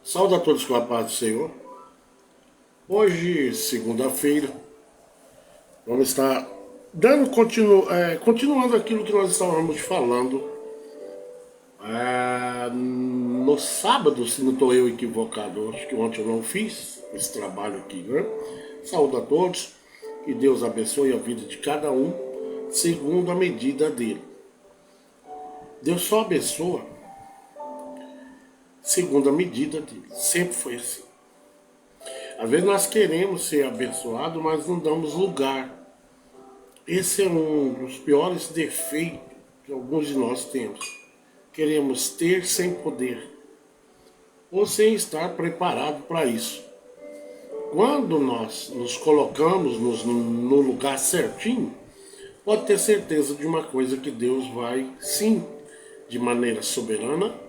Saúde a todos com a paz do Senhor. Hoje, segunda-feira, vamos estar continuando aquilo que nós estávamos falando no sábado, se não estou eu equivocado. Acho que ontem eu não fiz esse trabalho aqui, né? Saúde a todos, que Deus abençoe a vida de cada um, segundo a medida dele. Deus só abençoa segundo a medida dele. Sempre foi assim. Às vezes nós queremos ser abençoados, mas não damos lugar. Esse é um dos piores defeitos que alguns de nós temos. Queremos ter sem poder, ou sem estar preparado para isso. Quando nós nos colocamos no lugar certinho, pode ter certeza de uma coisa, que Deus vai, sim, de maneira soberana,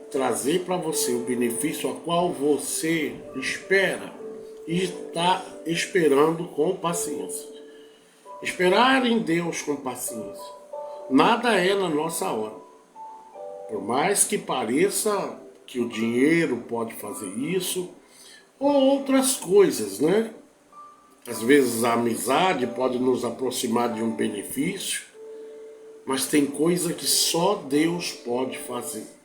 trazer para você o benefício a qual você espera e está esperando com paciência. Esperar em Deus com paciência. Nada é na nossa hora. Por mais que pareça que o dinheiro pode fazer isso, ou outras coisas, né? Às vezes a amizade pode nos aproximar de um benefício, mas tem coisa que só Deus pode fazer.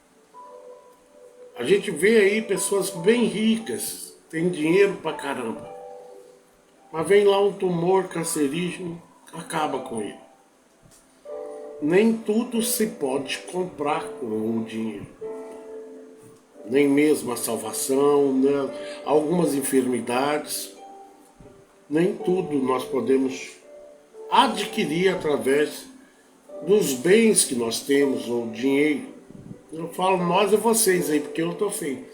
A gente vê aí pessoas bem ricas, tem dinheiro pra caramba, mas vem lá um tumor cancerígeno, acaba com ele. Nem tudo se pode comprar com o dinheiro. Nem mesmo a salvação, né? Algumas enfermidades. Nem tudo nós podemos adquirir através dos bens que nós temos, ou dinheiro. Eu falo nós e vocês aí, porque eu estou feio.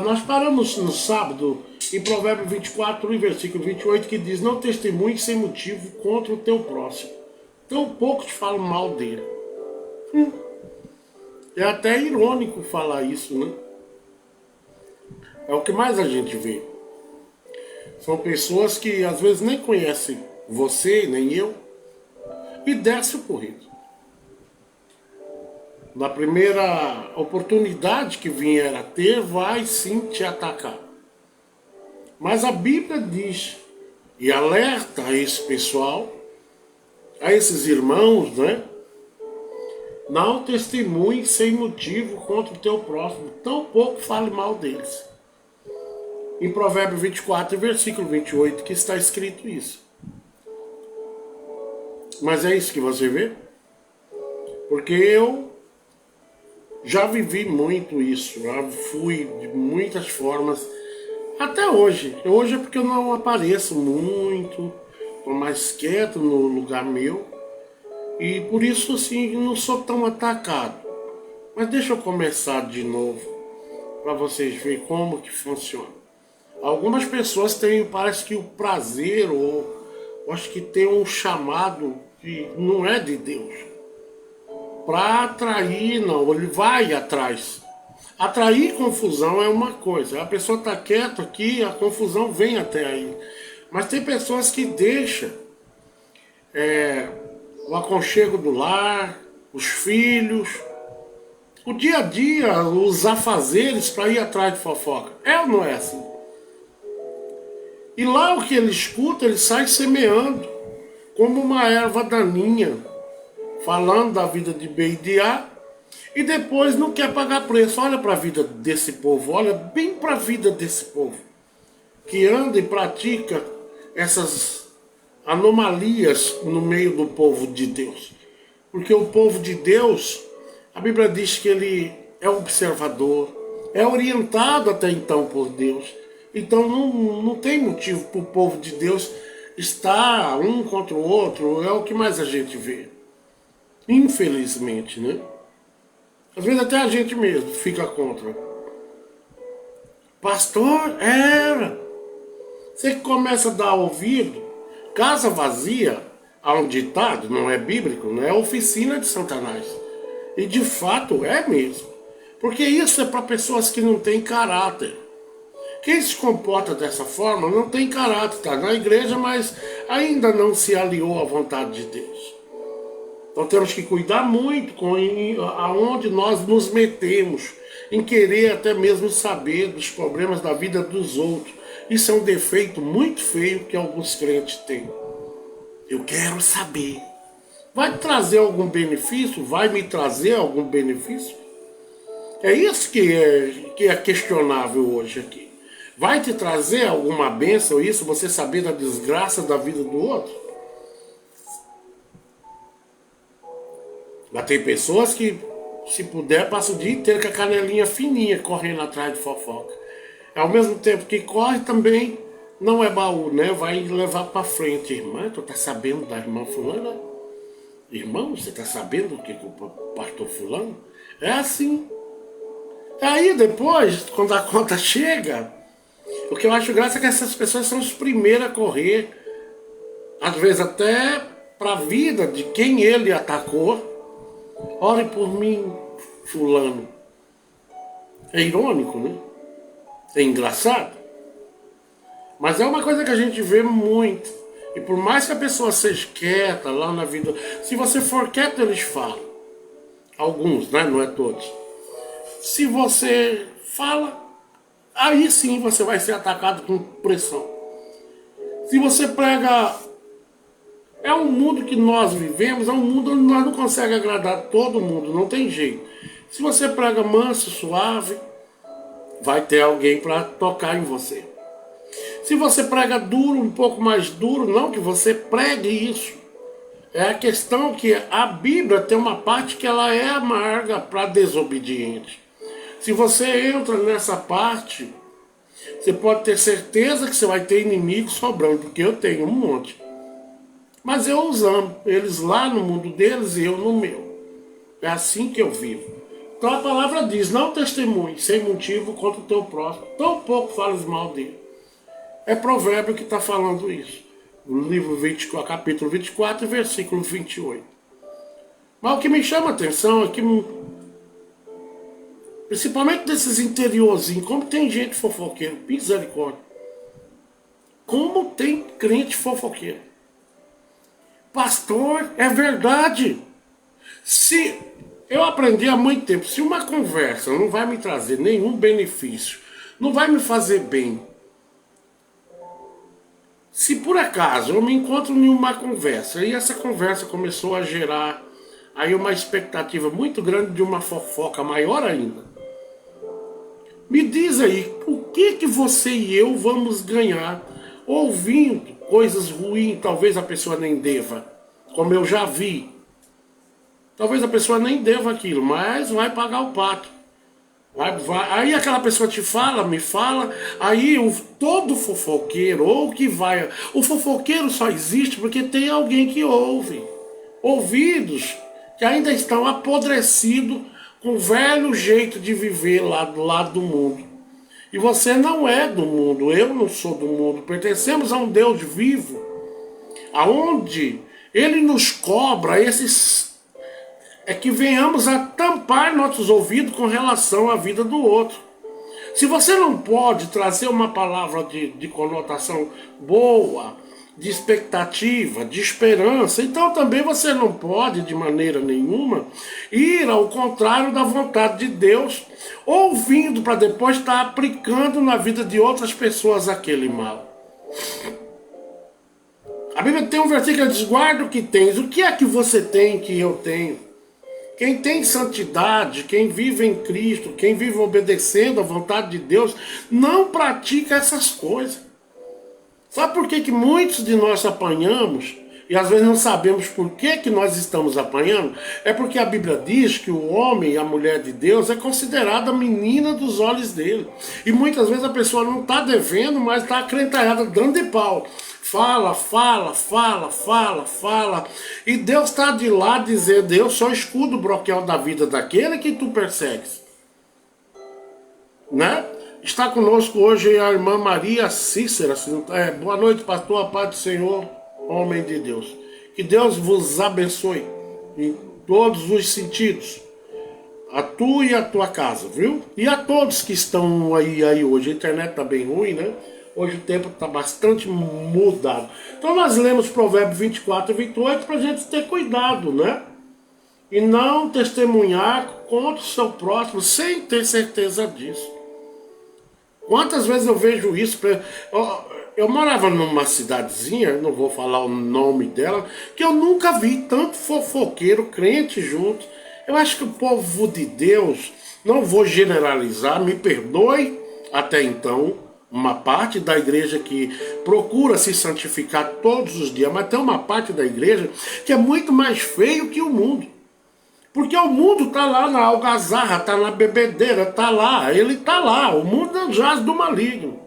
Nós paramos no sábado em Provérbios 24, e versículo 28, que diz: não testemunhe sem motivo contra o teu próximo, tão pouco te falo mal dele. É até irônico falar isso, né? É o que mais a gente vê. São pessoas que às vezes nem conhecem você, nem eu, e desce o porrete. Na primeira oportunidade que vier a ter, vai sim te atacar. Mas a Bíblia diz, e alerta a esse pessoal, a esses irmãos, né? Não testemunhe sem motivo contra o teu próximo, tão pouco fale mal deles. Em Provérbios 24, versículo 28, que está escrito isso. Mas é isso que você vê? Porque eu já vivi muito isso, já fui de muitas formas, até hoje. Hoje é porque eu não apareço muito, estou mais quieto no lugar meu, e por isso assim não sou tão atacado. Mas deixa eu começar de novo, para vocês verem como que funciona. Algumas pessoas têm, parece que o prazer, ou acho que tem um chamado que não é de Deus, para atrair, não, ele vai atrás. Atrair confusão é uma coisa, a pessoa está quieta aqui, a confusão vem até aí. Mas tem pessoas que deixam o aconchego do lar, os filhos, o dia a dia, os afazeres para ir atrás de fofoca. É ou não é assim? E lá o que ele escuta, ele sai semeando, como uma erva daninha, falando da vida de B e de A, e depois não quer pagar preço. Olha para a vida desse povo, olha bem para a vida desse povo, que anda e pratica essas anomalias no meio do povo de Deus. Porque o povo de Deus, a Bíblia diz que ele é observador, é orientado até então por Deus. Então não tem motivo para o povo de Deus estar um contra o outro, é o que mais a gente vê. Infelizmente, né? Às vezes até a gente mesmo fica contra. Pastor, você que começa a dar ouvido, casa vazia, há um ditado, não é bíblico, não é oficina de Satanás. E de fato é mesmo. Porque isso é para pessoas que não têm caráter. Quem se comporta dessa forma não tem caráter, está na igreja, mas ainda não se aliou à vontade de Deus. Então temos que cuidar muito aonde nós nos metemos, em querer até mesmo saber dos problemas da vida dos outros. Isso é um defeito muito feio que alguns crentes têm. Eu quero saber. Vai trazer algum benefício? Vai me trazer algum benefício? É isso que é questionável hoje aqui. Vai te trazer alguma bênção isso, você saber da desgraça da vida do outro? Mas tem pessoas que, se puder, passam o dia inteiro com a canelinha fininha, correndo atrás de fofoca. Ao mesmo tempo que corre também, não é baú, né? Vai levar para frente. Irmã, tu tá sabendo da irmã fulana? Irmão, você tá sabendo o que o pastor fulano? É assim. Aí depois, quando a conta chega, o que eu acho graça é que essas pessoas são os primeiros a correr, às vezes até para a vida de quem ele atacou. Ore por mim, fulano. É irônico, né? É engraçado. Mas é uma coisa que a gente vê muito. E por mais que a pessoa seja quieta lá na vida, se você for quieto, eles falam. Alguns, né? Não é todos. Se você fala, aí sim você vai ser atacado com pressão. Se você prega... É um mundo que nós vivemos, é um mundo onde nós não conseguimos agradar todo mundo, não tem jeito. Se você prega manso, suave, vai ter alguém para tocar em você. Se você prega duro, um pouco mais duro, não que você pregue isso. É a questão que a Bíblia tem uma parte que ela é amarga para desobediente. Se você entra nessa parte, você pode ter certeza que você vai ter inimigos sobrando, porque eu tenho um monte. Mas eu os amo, eles lá no mundo deles e eu no meu. É assim que eu vivo. Então a palavra diz, não testemunhe sem motivo contra o teu próximo, tão pouco fales mal dele. É Provérbio que está falando isso. No livro 24, capítulo 24, versículo 28. Mas o que me chama a atenção é que, principalmente desses interiorzinhos, como tem gente fofoqueira, misericórdia. Como tem crente fofoqueiro. Pastor, é verdade. Se eu aprendi há muito tempo, se uma conversa não vai me trazer nenhum benefício, não vai me fazer bem, se por acaso eu me encontro em uma conversa e essa conversa começou a gerar aí uma expectativa muito grande de uma fofoca maior ainda, me diz aí, o que você e eu vamos ganhar ouvindo coisas ruins? Talvez a pessoa nem deva, como eu já vi. Talvez a pessoa nem deva aquilo, mas vai pagar o pato. Aí aquela pessoa te fala, me fala, aí todo fofoqueiro, ou que vai... O fofoqueiro só existe porque tem alguém que ouve. Ouvidos que ainda estão apodrecidos com o velho jeito de viver lá do lado do mundo. E você não é do mundo, eu não sou do mundo. Pertencemos a um Deus vivo, aonde Ele nos cobra é que venhamos a tampar nossos ouvidos com relação à vida do outro. Se você não pode trazer uma palavra de conotação boa, de expectativa, de esperança, então também você não pode, de maneira nenhuma, ir ao contrário da vontade de Deus, ouvindo para depois estar aplicando na vida de outras pessoas aquele mal. A Bíblia tem um versículo que diz, guarda o que tens. O que é que você tem que eu tenho? Quem tem santidade, quem vive em Cristo, quem vive obedecendo à vontade de Deus, não pratica essas coisas. Sabe por que muitos de nós apanhamos, e às vezes não sabemos por que nós estamos apanhando? É porque a Bíblia diz que o homem e a mulher de Deus é considerada a menina dos olhos dele. E muitas vezes a pessoa não está devendo, mas está acrentalhada, dando de pau. Fala, fala, fala, fala, fala. E Deus está de lá dizendo, eu sou o escudo broquel da vida daquele que tu persegues. Né? Está conosco hoje a irmã Maria Cícera. Boa noite, pastor, a paz do Senhor, homem de Deus. Que Deus vos abençoe em todos os sentidos. A tu e a tua casa, viu? E a todos que estão aí hoje. A internet está bem ruim, né? Hoje o tempo está bastante mudado. Então nós lemos Provérbios 24 e 28 para a gente ter cuidado, né? e não testemunhar contra o seu próximo sem ter certeza disso. Quantas vezes eu vejo isso? Eu morava numa cidadezinha, não vou falar o nome dela, que eu nunca vi tanto fofoqueiro, crente junto. Eu acho que o povo de Deus, não vou generalizar, me perdoe até então, uma parte da igreja que procura se santificar todos os dias, mas tem uma parte da igreja que é muito mais feio que o mundo. Porque o mundo está lá na algazarra, está na bebedeira, está lá, ele está lá, o mundo jaz do maligno.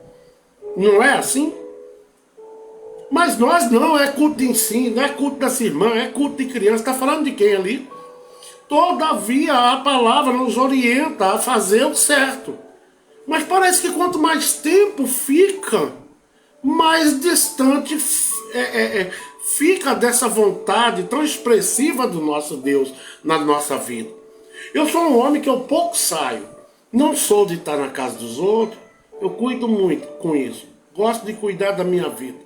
Não é assim? Mas nós não, é culto de ensino, é culto das irmãs, é culto de criança, está falando de quem ali? Todavia a palavra nos orienta a fazer o certo. Mas parece que quanto mais tempo fica, mais distante fica dessa vontade tão expressiva do nosso Deus na nossa vida. Eu sou um homem que eu pouco saio. Não sou de estar na casa dos outros. Eu cuido muito com isso. Gosto de cuidar da minha vida.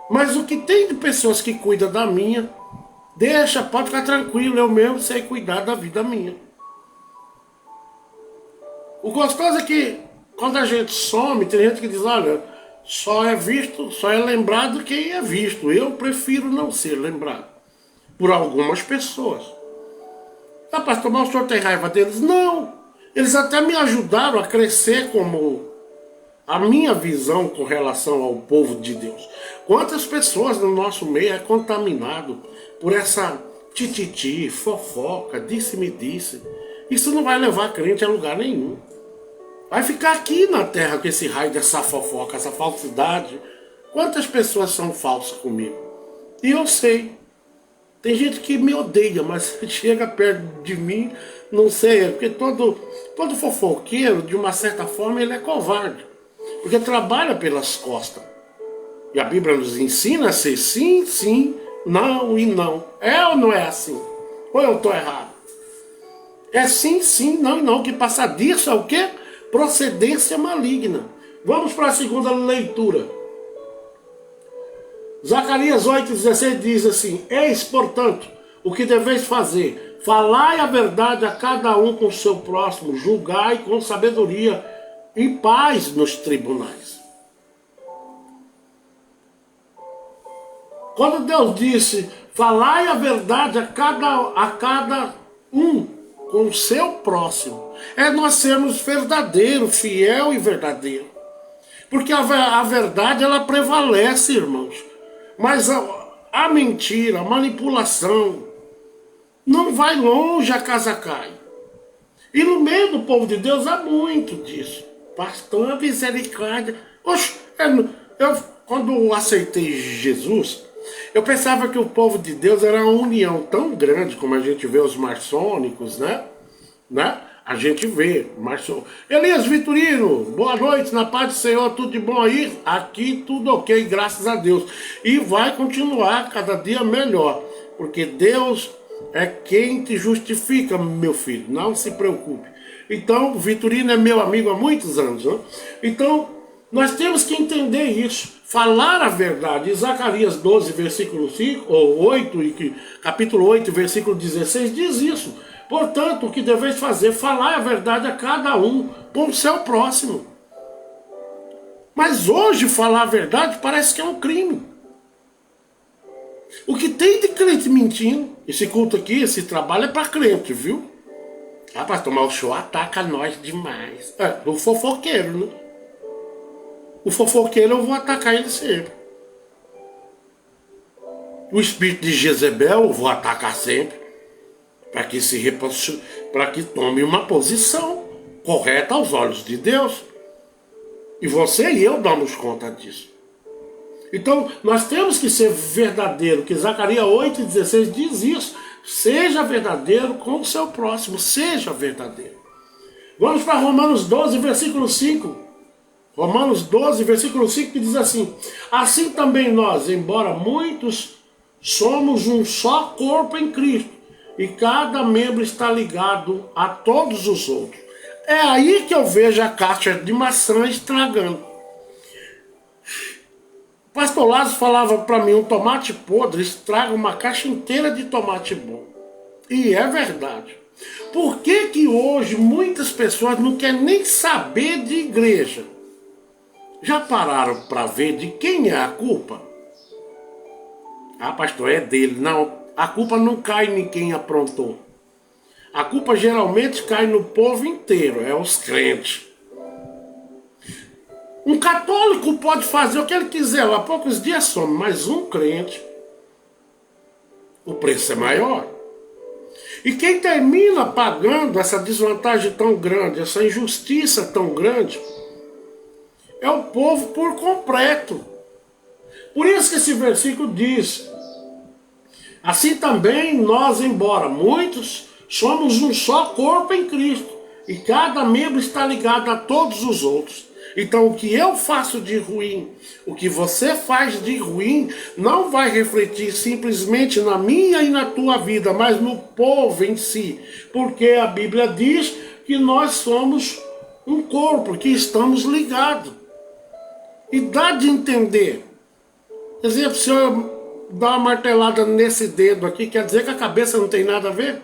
Mas o que tem de pessoas que cuidam da minha, deixa, pode ficar tranquilo, eu mesmo sei cuidar da vida minha. O gostoso é que quando a gente some, tem gente que diz, olha, só é visto, só é lembrado quem é visto. Eu prefiro não ser lembrado por algumas pessoas. Ah, pastor, mas o senhor tem raiva deles? Não. Eles até me ajudaram a crescer como a minha visão com relação ao povo de Deus. Quantas pessoas no nosso meio é contaminado por essa tititi, fofoca, disse-me disse. Isso não vai levar crente a lugar nenhum. Vai ficar aqui na terra com esse raio dessa fofoca, essa falsidade. Quantas pessoas são falsas comigo? E eu sei. Tem gente que me odeia, mas chega perto de mim, não sei. Porque todo fofoqueiro, de uma certa forma, ele é covarde. Porque trabalha pelas costas. E a Bíblia nos ensina a ser sim, sim, não e não. É ou não é assim? Ou eu estou errado? É sim, sim, não e não. Que passa disso é o quê? Procedência maligna. Vamos para a segunda leitura. Zacarias 8,16 diz assim: eis, portanto, o que deveis fazer. Falai a verdade a cada um com o seu próximo. Julgai com sabedoria e paz nos tribunais. Quando Deus disse, falai a verdade a cada um com o seu próximo, é nós sermos verdadeiro, fiel e verdadeiro. Porque a verdade, ela prevalece, irmãos. Mas a mentira, a manipulação, não vai longe, a casa cai. E no meio do povo de Deus há muito disso. Pastor, misericórdia. Oxe, quando eu aceitei Jesus, eu pensava que o povo de Deus era uma união tão grande, como a gente vê os maçônicos, né? A gente vê. Elias Vitorino, boa noite, na paz do Senhor, tudo de bom aí? Aqui tudo ok, graças a Deus. E vai continuar cada dia melhor, porque Deus é quem te justifica, meu filho, não se preocupe. Então, Vitorino é meu amigo há muitos anos, né? Então, nós temos que entender isso, falar a verdade. Zacarias 12, versículo 5, ou 8, capítulo 8, versículo 16, diz isso. Portanto, o que deveis fazer, falar a verdade a cada um com o seu próximo. Mas hoje, falar a verdade parece que é um crime. O que tem de crente mentindo, esse culto aqui, esse trabalho é para crente, viu? Ah, pastor, mas o senhor ataca nós demais. O fofoqueiro, né? O fofoqueiro eu vou atacar ele sempre. O espírito de Jezebel eu vou atacar sempre. Para que tome uma posição correta aos olhos de Deus. E você e eu damos conta disso. Então, nós temos que ser verdadeiro, que Zacarias 8,16 diz isso. Seja verdadeiro com o seu próximo, seja verdadeiro. Vamos para Romanos 12, versículo 5. Romanos 12, versículo 5, que diz assim: assim também nós, embora muitos, somos um só corpo em Cristo, e cada membro está ligado a todos os outros. É aí que eu vejo a caixa de maçã estragando. Pastor Lázaro falava para mim, um tomate podre estraga uma caixa inteira de tomate bom. E é verdade. Por que que hoje muitas pessoas não querem nem saber de igreja? Já pararam para ver de quem é a culpa? Ah, pastor, é dele. Não, a culpa não cai em quem aprontou. A culpa geralmente cai no povo inteiro, é os crentes. Um católico pode fazer o que ele quiser, há poucos dias some, mas um crente, o preço é maior. E quem termina pagando essa desvantagem tão grande, essa injustiça tão grande, é o povo por completo. Por isso que esse versículo diz: assim também nós, embora muitos, somos um só corpo em Cristo, e cada membro está ligado a todos os outros. Então o que eu faço de ruim, o que você faz de ruim, não vai refletir simplesmente na minha e na tua vida, mas no povo em si. Porque a Bíblia diz que nós somos um corpo, que estamos ligados. E dá de entender. Por exemplo, se eu dar uma martelada nesse dedo aqui, quer dizer que a cabeça não tem nada a ver?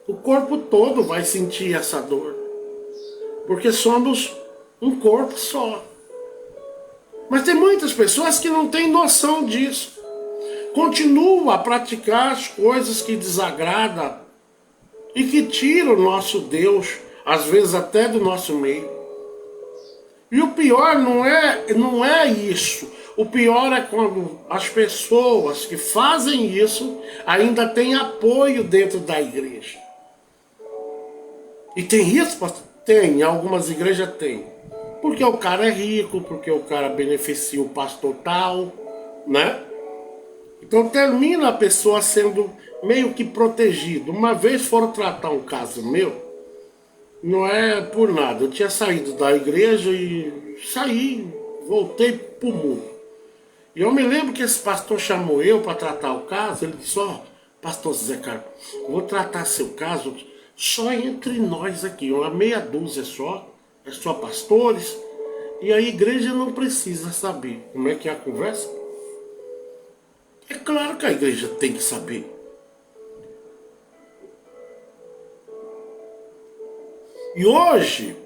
O corpo todo vai sentir essa dor. Porque somos um corpo só. Mas tem muitas pessoas que não têm noção disso. Continuam a praticar as coisas que desagradam e que tiram o nosso Deus, às vezes até do nosso meio. E o pior não é isso. O pior é quando as pessoas que fazem isso ainda têm apoio dentro da igreja. E tem isso, pastor? Tem, algumas igrejas tem. Porque o cara é rico, porque o cara beneficia o pastor tal, né? Então termina a pessoa sendo meio que protegido. Uma vez foram tratar um caso meu, não é por nada. Eu tinha saído da igreja e saí, voltei pro mundo. E eu me lembro que esse pastor chamou eu para tratar o caso. Ele disse: ó, pastor Zé Carlos, vou tratar seu caso só entre nós aqui, uma meia dúzia só, é só pastores, e a igreja não precisa saber. Como é que é a conversa? É claro que a igreja tem que saber. E hoje,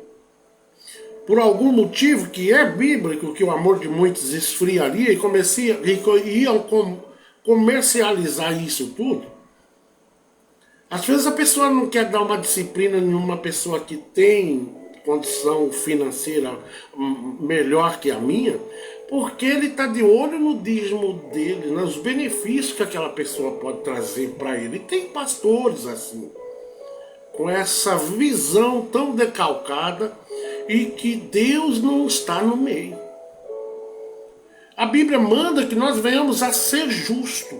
por algum motivo que é bíblico, que o amor de muitos esfriaria e iam comercializar isso tudo, às vezes a pessoa não quer dar uma disciplina em uma pessoa que tem condição financeira melhor que a minha, porque ele está de olho no dízimo dele, nos benefícios que aquela pessoa pode trazer para ele. E tem pastores assim, com essa visão tão decalcada e que Deus não está no meio. A Bíblia manda que nós venhamos a ser justos.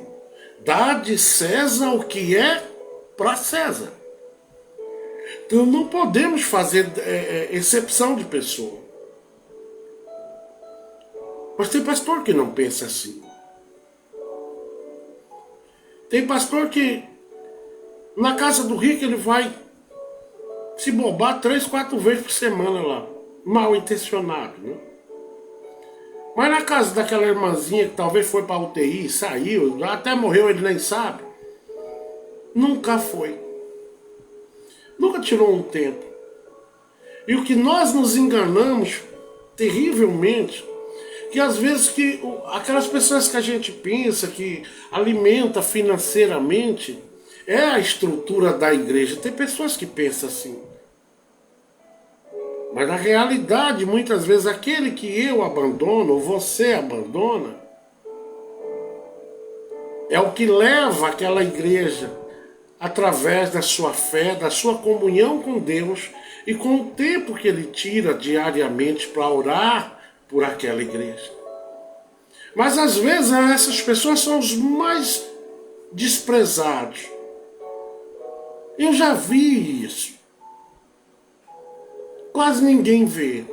Dá de César o que é para César. Então não podemos fazer exceção de pessoa. Mas tem pastor que não pensa assim. Tem pastor que na casa do rico ele vai se bobar 3, 4 vezes por semana lá. Mal intencionado, né? Mas na casa daquela irmãzinha que talvez foi para UTI, saiu, até morreu, ele nem sabe. Nunca foi. Nunca tirou um tempo. E o que nós nos enganamos terrivelmente, que às vezes aquelas pessoas que a gente pensa que alimenta financeiramente é a estrutura da igreja. Tem pessoas que pensam assim. Mas na realidade, muitas vezes, aquele que eu abandono, ou você abandona, é o que leva aquela igreja através da sua fé, da sua comunhão com Deus e com o tempo que ele tira diariamente para orar por aquela igreja. Mas às vezes essas pessoas são os mais desprezados. Eu já vi isso. Quase ninguém vê.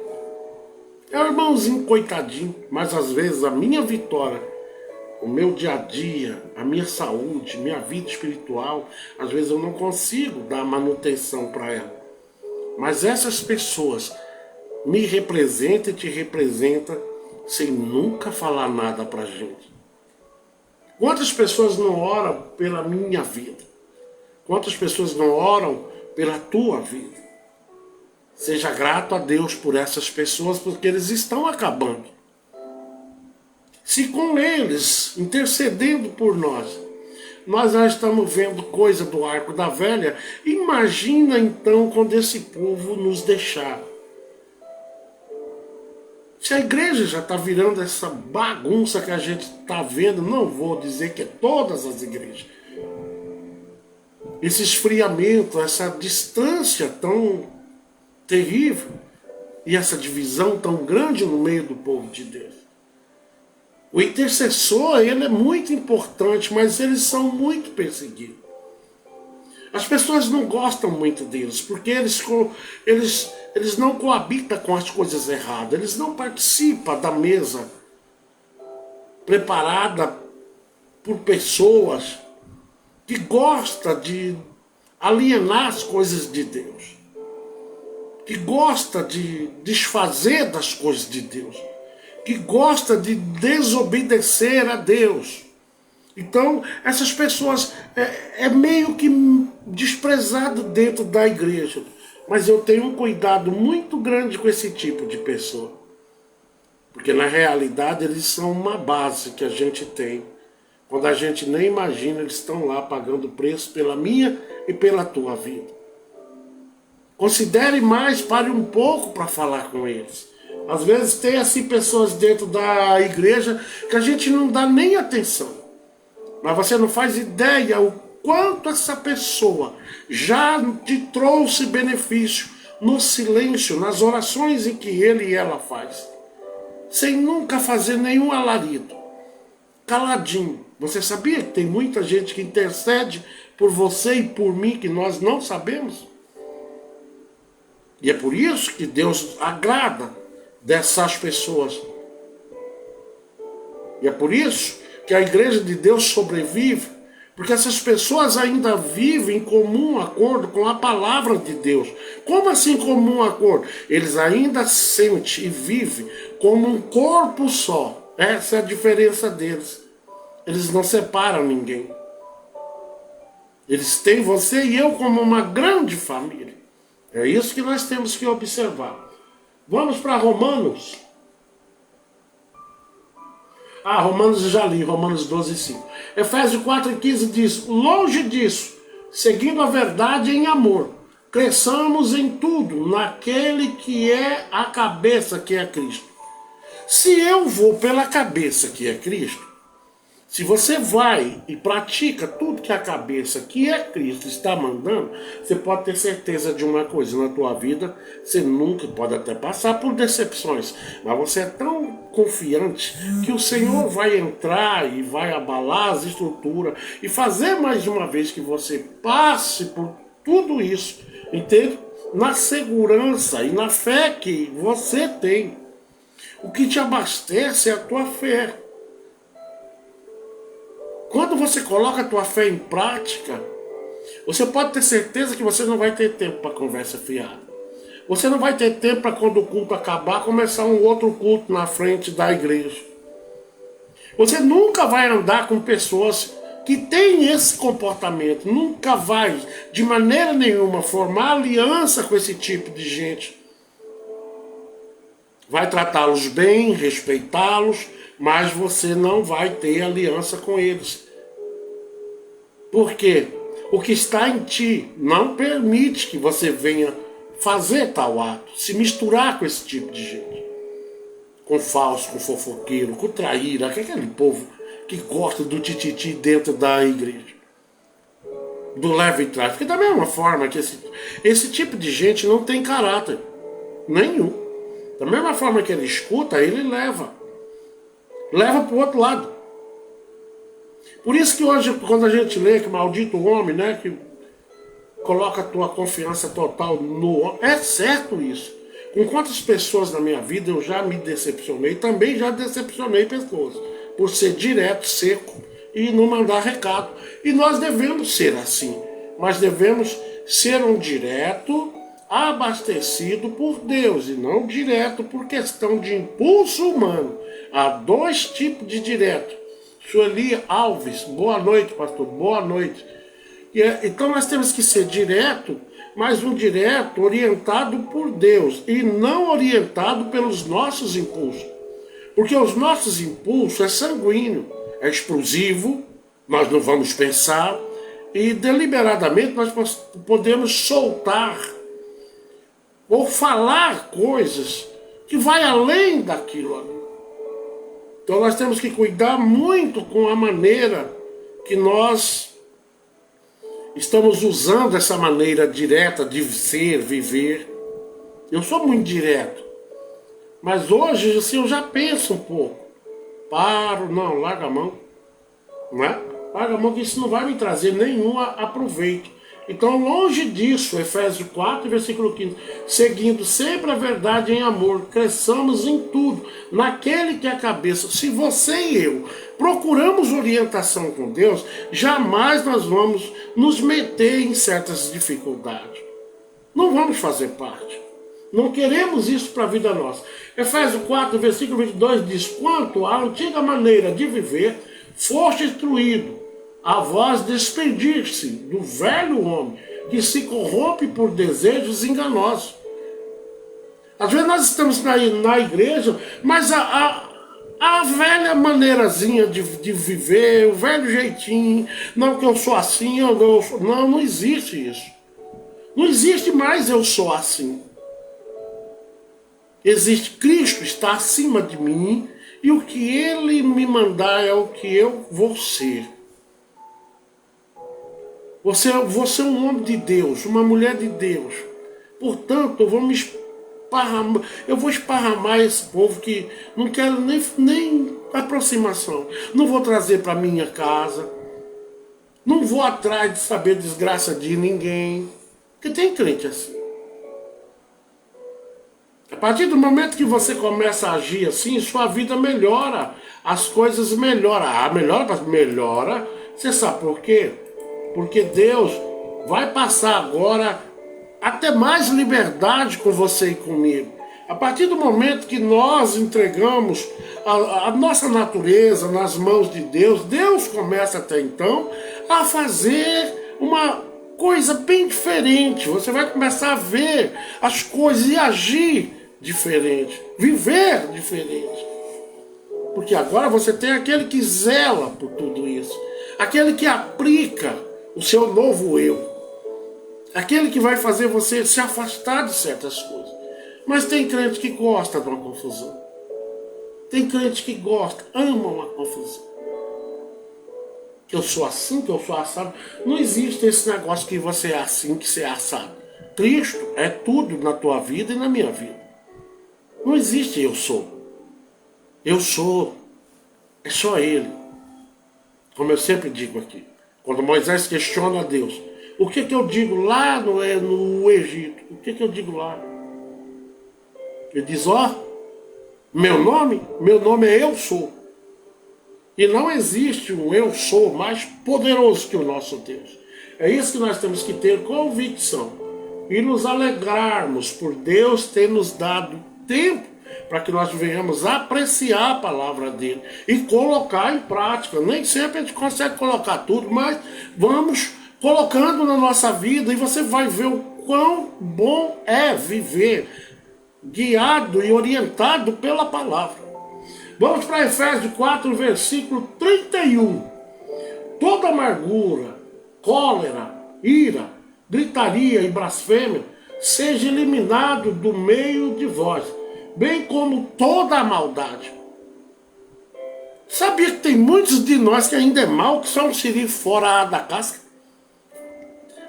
É o irmãozinho coitadinho, mas às vezes a minha vitória, o meu dia a dia, a minha saúde, minha vida espiritual, às vezes eu não consigo dar manutenção para ela. Mas essas pessoas me representam e te representam sem nunca falar nada pra gente? Quantas pessoas não oram pela minha vida? Quantas pessoas não oram pela tua vida? Seja grato a Deus por essas pessoas, porque eles estão acabando. Se com eles, intercedendo por nós já estamos vendo coisa do arco da velha, imagina então quando esse povo nos deixar. Se a igreja já está virando essa bagunça que a gente está vendo, não vou dizer que é todas as igrejas. Esse esfriamento, essa distância tão terrível e essa divisão tão grande no meio do povo de Deus. O intercessor, ele é muito importante, mas eles são muito perseguidos. As pessoas não gostam muito deles, porque eles não coabitam com as coisas erradas, eles não participam da mesa preparada por pessoas que gostam de alienar as coisas de Deus, que gosta de desfazer das coisas de Deus, que gosta de desobedecer a Deus. Então, essas pessoas é meio que desprezado dentro da igreja. Mas eu tenho um cuidado muito grande com esse tipo de pessoa. Porque na realidade eles são uma base que a gente tem. Quando a gente nem imagina, eles estão lá pagando preço pela minha e pela tua vida. Considere mais, pare um pouco para falar com eles. Às vezes tem assim pessoas dentro da igreja que a gente não dá nem atenção. Mas você não faz ideia o quanto essa pessoa já te trouxe benefício no silêncio, nas orações em que ele e ela faz. Sem nunca fazer nenhum alarido. Caladinho. Você sabia que tem muita gente que intercede por você e por mim que nós não sabemos? E é por isso que Deus agrada dessas pessoas. E é por isso que a igreja de Deus sobrevive, porque essas pessoas ainda vivem em comum acordo com a palavra de Deus. Como assim comum acordo? Eles ainda sentem e vivem como um corpo só. Essa é a diferença deles. Eles não separam ninguém. Eles têm você e eu como uma grande família. É isso que nós temos que observar. Vamos para Romanos. Romanos eu já li, Romanos 12, 5. Efésios 4:15 diz: longe disso, seguindo a verdade em amor, cresçamos em tudo naquele que é a cabeça, que é Cristo. Se eu vou pela cabeça, que é Cristo, se você vai e pratica tudo que a cabeça, que é Cristo, está mandando, você pode ter certeza de uma coisa na tua vida: você nunca pode até passar por decepções, mas você é tão confiante que o Senhor vai entrar e vai abalar as estruturas e fazer mais de uma vez que você passe por tudo isso, entende? Na segurança e na fé que você tem. O que te abastece é a tua fé. Quando você coloca a tua fé em prática, você pode ter certeza que você não vai ter tempo para conversa fiada. Você não vai ter tempo para, quando o culto acabar, começar um outro culto na frente da igreja. Você nunca vai andar com pessoas que têm esse comportamento. Nunca vai, de maneira nenhuma, formar aliança com esse tipo de gente. Vai tratá-los bem, respeitá-los, mas você não vai ter aliança com eles. Por quê? O que está em ti não permite que você venha fazer tal ato, se misturar com esse tipo de gente. Com falso, com fofoqueiro, com traíra, aquele povo que gosta do tititi dentro da igreja. Do leva e traz. Porque da mesma forma que esse tipo de gente não tem caráter nenhum. Da mesma forma que ele escuta, ele leva. Leva para o outro lado. Por isso que hoje, quando a gente lê que maldito o homem, né, que coloca a tua confiança total no homem, é certo isso. Com quantas pessoas na minha vida eu já me decepcionei, também já decepcionei pessoas, por ser direto, seco e não mandar recado. E nós devemos ser assim, mas devemos ser um direto, abastecido por Deus e não direto por questão de impulso humano. Há dois tipos de direto. Sueli Alves, boa noite, pastor, boa noite. Então nós temos que ser direto, mas um direto orientado por Deus e não orientado pelos nossos impulsos. Porque os nossos impulsos é sanguíneo, é explosivo, nós não vamos pensar e deliberadamente nós podemos soltar ou falar coisas que vai além daquilo ali. Então nós temos que cuidar muito com a maneira que nós estamos usando essa maneira direta de ser, viver. Eu sou muito direto. Mas hoje, assim, eu já penso um pouco. Paro, não, larga a mão. Não é? Larga a mão que isso não vai me trazer nenhum aproveito. Então, longe disso, Efésios 4, versículo 15. Seguindo sempre a verdade em amor, cresçamos em tudo, naquele que é a cabeça. Se você e eu procuramos orientação com Deus, jamais nós vamos nos meter em certas dificuldades. Não vamos fazer parte. Não queremos isso para a vida nossa. Efésios 4, versículo 22 diz: quanto à antiga maneira de viver, foste instruído a vós despedir-se do velho homem, que se corrompe por desejos enganosos. Às vezes nós estamos na igreja, mas a velha maneirazinha de viver, o velho jeitinho, não que eu sou assim, não existe isso. Não existe mais eu sou assim. Existe Cristo, está acima de mim, e o que Ele me mandar é o que eu vou ser. Você é um homem de Deus, uma mulher de Deus. Portanto, eu vou esparramar esse povo que não quer nem aproximação. Não vou trazer para minha casa. Não vou atrás de saber desgraça de ninguém. Porque tem crente assim. A partir do momento que você começa a agir assim, sua vida melhora. As coisas melhoram. Melhora. Você sabe por quê? Porque Deus vai passar agora a ter mais liberdade com você e comigo. A partir do momento que nós entregamos a nossa natureza nas mãos de Deus, Deus começa até então a fazer uma coisa bem diferente. Você vai começar a ver as coisas e agir diferente, viver diferente. Porque agora você tem aquele que zela por tudo isso, aquele que aplica o seu novo eu, aquele que vai fazer você se afastar de certas coisas. Mas tem crente que gosta de uma confusão. Tem crente que gosta, ama uma confusão. Que eu sou assim, que eu sou assado. Não existe esse negócio que você é assim, que você é assado. Cristo é tudo na tua vida e na minha vida. Não existe eu sou. Eu sou. É só Ele. Como eu sempre digo aqui. Quando Moisés questiona a Deus, o que eu digo lá no Egito? O que eu digo lá? Ele diz, meu nome é Eu Sou. E não existe um Eu Sou mais poderoso que o nosso Deus. É isso que nós temos que ter convicção. E nos alegrarmos por Deus ter nos dado tempo para que nós venhamos apreciar a palavra dele e colocar em prática. Nem sempre a gente consegue colocar tudo, mas vamos colocando na nossa vida e você vai ver o quão bom é viver guiado e orientado pela palavra. Vamos para Efésios 4, versículo 31. Toda amargura, cólera, ira, gritaria e blasfêmia seja eliminado do meio de vós, bem como toda a maldade. Sabia que tem muitos de nós que ainda é mal, que só um siri fora da casca?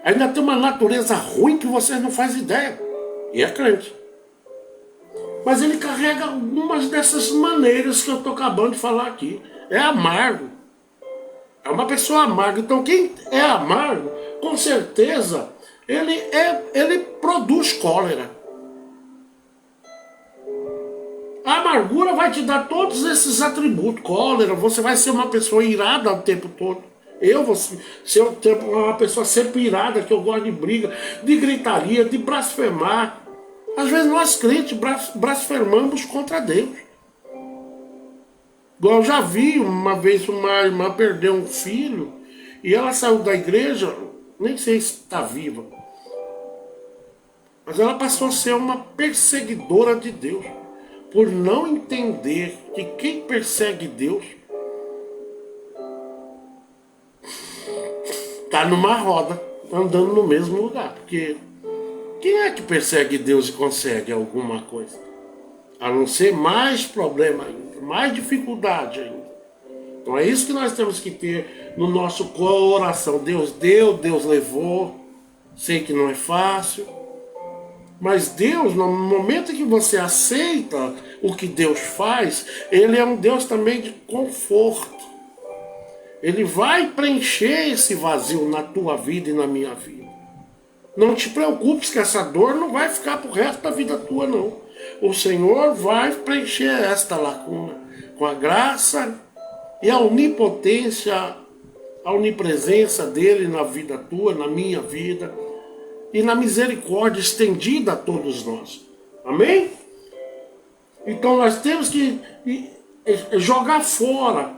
Ainda tem uma natureza ruim que vocês não fazem ideia. E é crente. Mas ele carrega algumas dessas maneiras que eu estou acabando de falar aqui. É amargo. É uma pessoa amarga. Então quem é amargo, com certeza, ele produz cólera. A amargura vai te dar todos esses atributos. Cólera, você vai ser uma pessoa irada o tempo todo. Eu vou ser uma pessoa ser pirada, que eu gosto de briga, de gritaria, de blasfemar. Às vezes nós crentes blasfemamos contra Deus. Eu já vi uma vez uma irmã perder um filho e ela saiu da igreja, nem sei se está viva, mas ela passou a ser uma perseguidora de Deus, por não entender que quem persegue Deus está numa roda, andando no mesmo lugar. Porque quem é que persegue Deus e consegue alguma coisa? A não ser mais problema ainda, mais dificuldade ainda. Então é isso que nós temos que ter no nosso coração. Deus deu, Deus levou. Sei que não é fácil. Mas Deus, no momento que você aceita o que Deus faz, Ele é um Deus também de conforto. Ele vai preencher esse vazio na tua vida e na minha vida. Não te preocupes que essa dor não vai ficar pro resto da vida tua, não. O Senhor vai preencher esta lacuna com a graça e a onipotência, a onipresença dele na vida tua, na minha vida, e na misericórdia estendida a todos nós. Amém? Então nós temos que jogar fora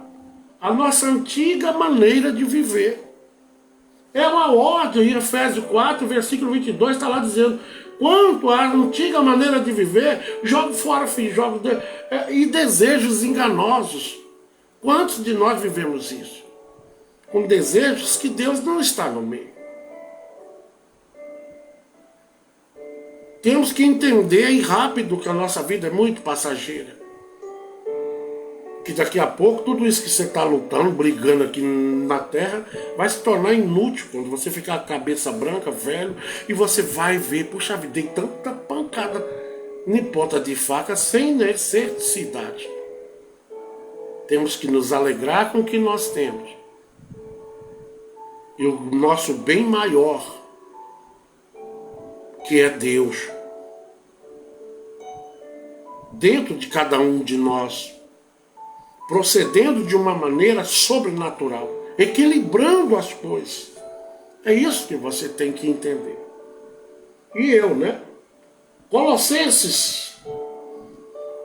a nossa antiga maneira de viver. É uma ordem, em Efésios 4, versículo 22, está lá dizendo: quanto à antiga maneira de viver, jogue fora, filho, e desejos enganosos. Quantos de nós vivemos isso? Com desejos que Deus não está no meio. Temos que entender e rápido que a nossa vida é muito passageira. Que daqui a pouco tudo isso que você está lutando, brigando aqui na terra, vai se tornar inútil quando você ficar com a cabeça branca, velho, e você vai ver, puxa vida, dei tanta pancada em ponta de faca sem necessidade. Temos que nos alegrar com o que nós temos. E o nosso bem maior, que é Deus, dentro de cada um de nós, procedendo de uma maneira sobrenatural, equilibrando as coisas. É isso que você tem que entender. E eu, né? Colossenses,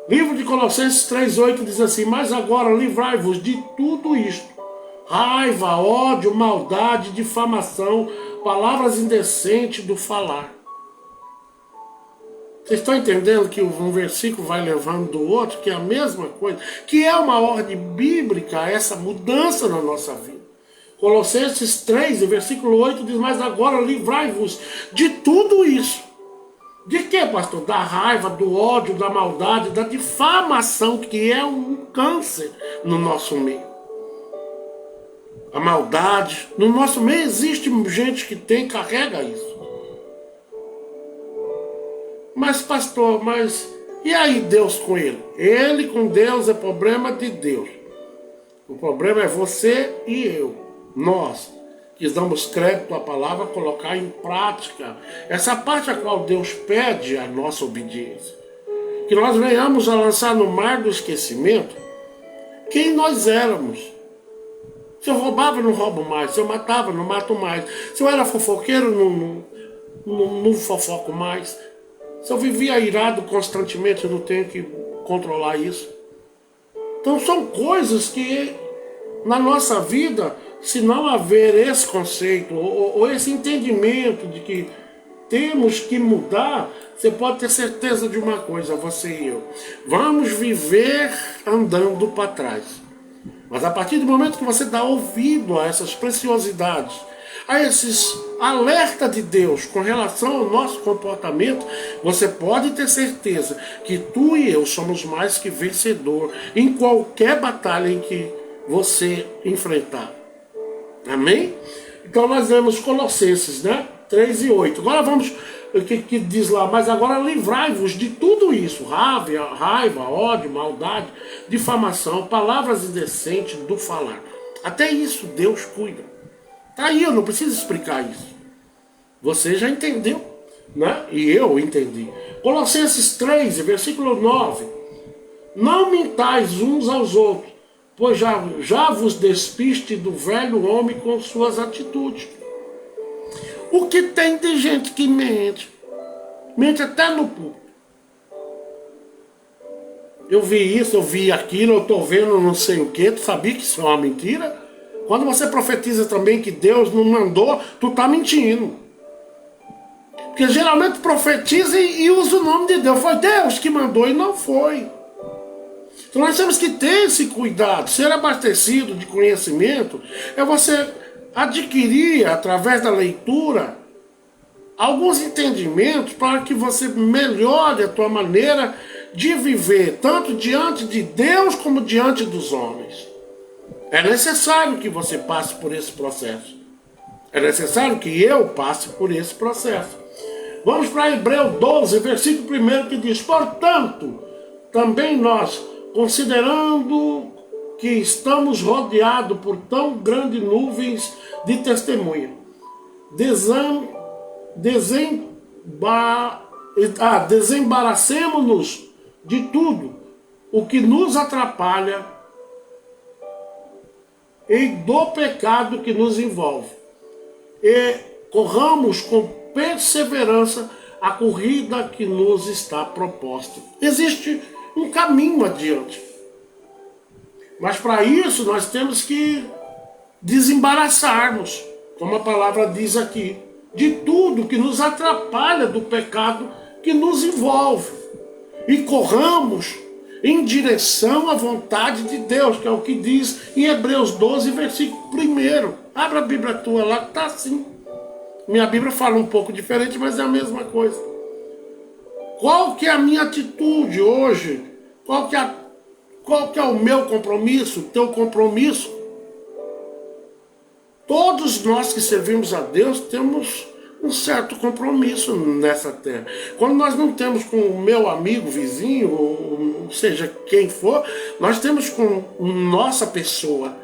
livro de Colossenses 3,8 diz assim: mas agora livrai-vos de tudo isto: raiva, ódio, maldade, difamação, palavras indecentes do falar. Vocês estão entendendo que um versículo vai levando do outro, que é a mesma coisa, que é uma ordem bíblica, essa mudança na nossa vida. Colossenses 3, versículo 8 diz: mas agora livrai-vos de tudo isso. De quê, pastor? Da raiva, do ódio, da maldade, da difamação, que é um câncer no nosso meio. A maldade, no nosso meio existe gente que carrega isso. Mas pastor, e aí Deus com ele? Ele com Deus é problema de Deus. O problema é você e eu, nós, que damos crédito à palavra, colocar em prática essa parte a qual Deus pede a nossa obediência. Que nós venhamos a lançar no mar do esquecimento quem nós éramos. Se eu roubava, não roubo mais. Se eu matava, não mato mais. Se eu era fofoqueiro, não fofoco mais. Se eu vivia irado constantemente, eu não tenho que controlar isso. Então são coisas que na nossa vida, se não haver esse conceito ou esse entendimento de que temos que mudar, você pode ter certeza de uma coisa, você e eu: vamos viver andando para trás. Mas a partir do momento que você dá ouvido a essas preciosidades, a esses alerta de Deus com relação ao nosso comportamento, você pode ter certeza que tu e eu somos mais que vencedor em qualquer batalha em que você enfrentar. Amém? Então nós vemos Colossenses, né? 3 e 8. Agora vamos, o que diz lá: mas agora livrai-vos de tudo isso: raiva, ódio, maldade, difamação, palavras indecentes do falar. Até isso Deus cuida. Tá aí, eu não preciso explicar isso. Você já entendeu, né? E eu entendi. Colossenses 3, versículo 9. Não mintais uns aos outros, pois já vos despiste do velho homem com suas atitudes. O que tem de gente que mente? Mente até no público. Eu vi isso, eu vi aquilo, eu estou vendo não sei o que. Tu sabia que isso é uma mentira? Quando você profetiza também que Deus não mandou, tu está mentindo. Porque geralmente profetiza e usa o nome de Deus. Foi Deus que mandou e não foi. Então nós temos que ter esse cuidado. Ser abastecido de conhecimento é você adquirir, através da leitura, alguns entendimentos para que você melhore a tua maneira de viver, tanto diante de Deus como diante dos homens. É necessário que você passe por esse processo. É necessário que eu passe por esse processo. Vamos para Hebreus 12, versículo 1, que diz: portanto, também nós, considerando que estamos rodeados por tão grandes nuvens de testemunha, desembaracemos-nos de tudo o que nos atrapalha e do pecado que nos envolve, e corramos com perseverança a corrida que nos está proposta. Existe um caminho adiante, mas para isso nós temos que desembaraçarmos, como a palavra diz aqui, de tudo que nos atrapalha do pecado que nos envolve, e corramos em direção à vontade de Deus, que é o que diz em Hebreus 12, versículo 1. Abra a Bíblia tua lá, que está assim. Minha Bíblia fala um pouco diferente, mas é a mesma coisa. Qual que é a minha atitude hoje? Qual que é o meu compromisso, o teu compromisso? Todos nós que servimos a Deus temos um certo compromisso nessa terra. Quando nós não temos com o meu amigo, vizinho, ou seja, quem for, nós temos com nossa pessoa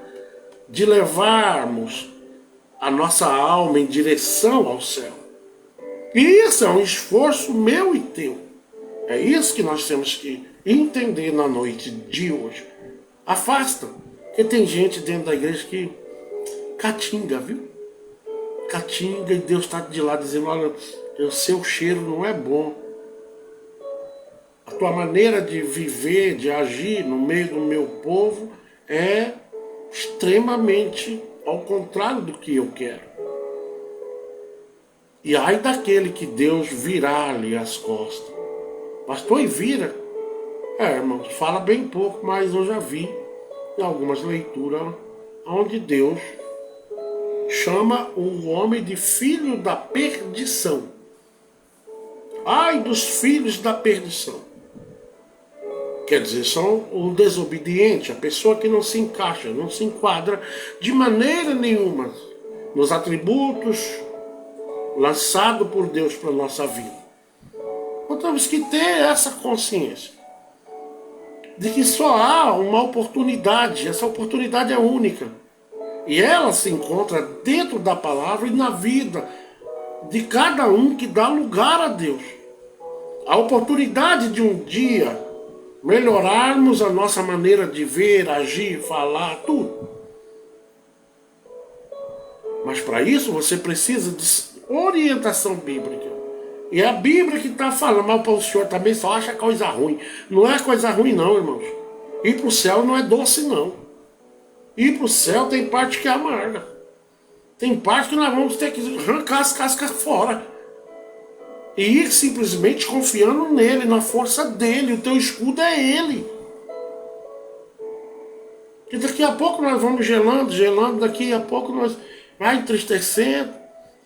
de levarmos a nossa alma em direção ao céu. E isso é um esforço meu e teu. É isso que nós temos que entender na noite de hoje. Afasta, porque tem gente dentro da igreja que catinga, viu? Catinga, e Deus está de lá dizendo: olha, o seu cheiro não é bom. A tua maneira de viver, de agir no meio do meu povo é extremamente ao contrário do que eu quero. E ai daquele que Deus virar-lhe as costas. Pastor, e vira? Irmãos, fala bem pouco, mas eu já vi em algumas leituras onde Deus chama o homem de filho da perdição. Ai dos filhos da perdição. Quer dizer, são o desobediente, a pessoa que não se encaixa, não se enquadra de maneira nenhuma nos atributos lançados por Deus para a nossa vida. Então temos que ter essa consciência de que só há uma oportunidade, essa oportunidade é única. E ela se encontra dentro da palavra e na vida de cada um que dá lugar a Deus. A oportunidade de um dia melhorarmos a nossa maneira de ver, agir, falar, tudo. Mas para isso você precisa de orientação bíblica. E é a Bíblia que está falando, mas o senhor também só acha coisa ruim. Não é coisa ruim não, irmãos. Ir para o céu não é doce não. Ir para o céu tem parte que é amarga. Tem parte que nós vamos ter que arrancar as cascas fora. E ir simplesmente confiando nele, na força dele. O teu escudo é ele. E daqui a pouco nós vamos gelando, daqui a pouco nós vai entristecendo.